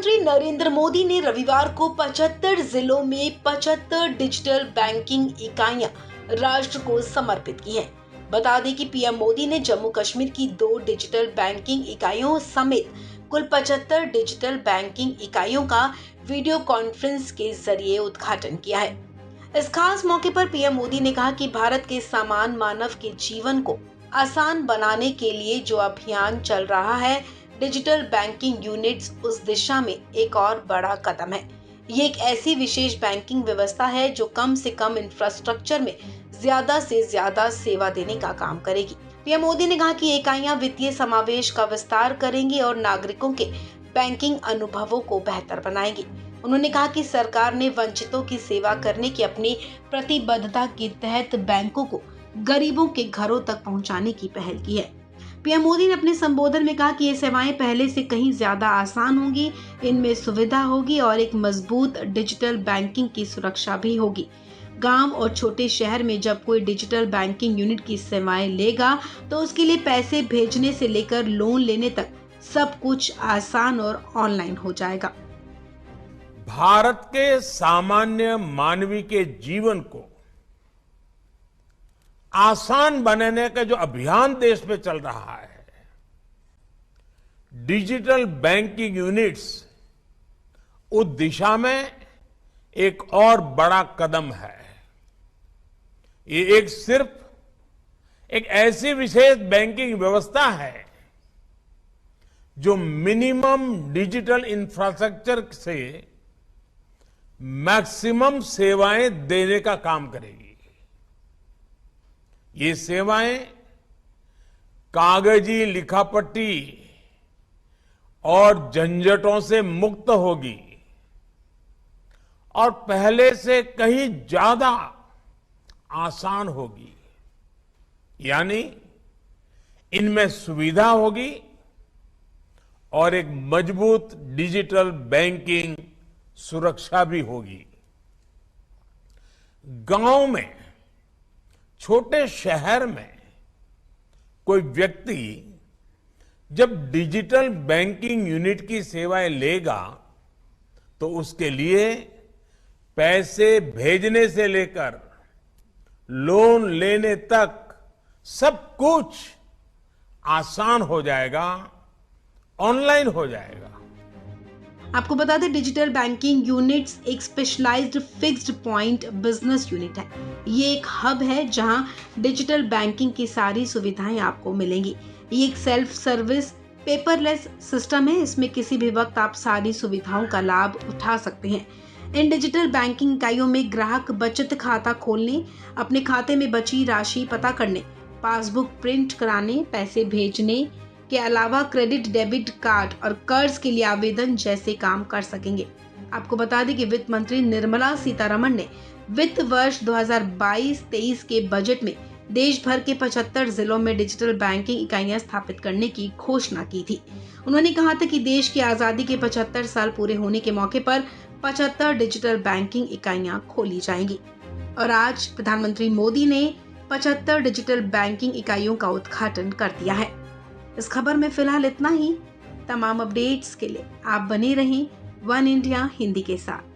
प्रधानमंत्री नरेंद्र मोदी ने रविवार को 75 जिलों में 75 डिजिटल बैंकिंग इकाइयां राष्ट्र को समर्पित की हैं। बता दें कि पीएम मोदी ने जम्मू कश्मीर की 2 डिजिटल बैंकिंग इकाइयों समेत कुल 75 डिजिटल बैंकिंग इकाइयों का वीडियो कॉन्फ्रेंस के जरिए उद्घाटन किया है। इस खास मौके पर पीएम मोदी ने कहा कि भारत के समान मानव के जीवन को आसान बनाने के लिए जो अभियान चल रहा है, डिजिटल बैंकिंग यूनिट्स उस दिशा में एक और बड़ा कदम है। ये एक ऐसी विशेष बैंकिंग व्यवस्था है जो कम से कम इंफ्रास्ट्रक्चर में ज्यादा से ज्यादा सेवा देने का काम करेगी। पीएम मोदी ने कहा कि ये इकाइयां वित्तीय समावेश का विस्तार करेंगी और नागरिकों के बैंकिंग अनुभवों को बेहतर बनाएंगी। उन्होंने कहा कि सरकार ने वंचितों की सेवा करने की अपनी प्रतिबद्धता के तहत बैंकों को गरीबों के घरों तक पहुंचाने की पहल की है। पीएम मोदी ने अपने संबोधन में कहा कि ये सेवाएं पहले से कहीं ज्यादा आसान होंगी, इनमें सुविधा होगी और एक मजबूत डिजिटल बैंकिंग की सुरक्षा भी होगी। गांव और छोटे शहर में जब कोई डिजिटल बैंकिंग यूनिट की सेवाएं लेगा तो उसके लिए पैसे भेजने से लेकर लोन लेने तक सब कुछ आसान और ऑनलाइन हो जाएगा। भारत के सामान्य मानवी के जीवन को आसान बनाने का जो अभियान देश में चल रहा है, डिजिटल बैंकिंग यूनिट्स उस दिशा में एक और बड़ा कदम है। ये सिर्फ एक ऐसी विशेष बैंकिंग व्यवस्था है जो मिनिमम डिजिटल इंफ्रास्ट्रक्चर से मैक्सिमम सेवाएं देने का काम करेगी। ये सेवाएं कागजी लिखापट्टी और झंझटों से मुक्त होगी और पहले से कहीं ज्यादा आसान होगी। यानी इनमें सुविधा होगी और एक मजबूत डिजिटल बैंकिंग सुरक्षा भी होगी। गांव में, छोटे शहर में कोई व्यक्ति जब डिजिटल बैंकिंग यूनिट की सेवाएं लेगा तो उसके लिए पैसे भेजने से लेकर लोन लेने तक सब कुछ आसान हो जाएगा, ऑनलाइन हो जाएगा। आपको बता दें, डिजिटल बैंकिंग यूनिट्स एक specialised fixed point business unit है। ये एक हब है जहां डिजिटल बैंकिंग की सारी सुविधाएं आपको मिलेंगी। ये एक सेल्फ सर्विस पेपरलेस सिस्टम है। इसमें किसी भी वक्त आप सारी सुविधाओं का लाभ उठा सकते हैं। इन डिजिटल बैंकिंग इकाइयों में ग्राहक बचत खाता खोलने, अपने खाते में बची राशि पता करने, पासबुक प्रिंट कराने, पैसे भेजने के अलावा क्रेडिट डेबिट कार्ड और कर्ज के लिए आवेदन जैसे काम कर सकेंगे। आपको बता दें कि वित्त मंत्री निर्मला सीतारमण ने वित्त वर्ष 2022-23 के बजट में देश भर के 75 जिलों में डिजिटल बैंकिंग इकाइयां स्थापित करने की घोषणा की थी। उन्होंने कहा था कि देश की आजादी के 75 साल पूरे होने के मौके पर 75 डिजिटल बैंकिंग इकाइयां खोली जाएंगी। और आज प्रधानमंत्री मोदी ने 75 डिजिटल बैंकिंग इकाइयों का उद्घाटन कर दिया है। इस खबर में फिलहाल इतना ही। तमाम अपडेट्स के लिए आप बने रहें वन इंडिया हिंदी के साथ।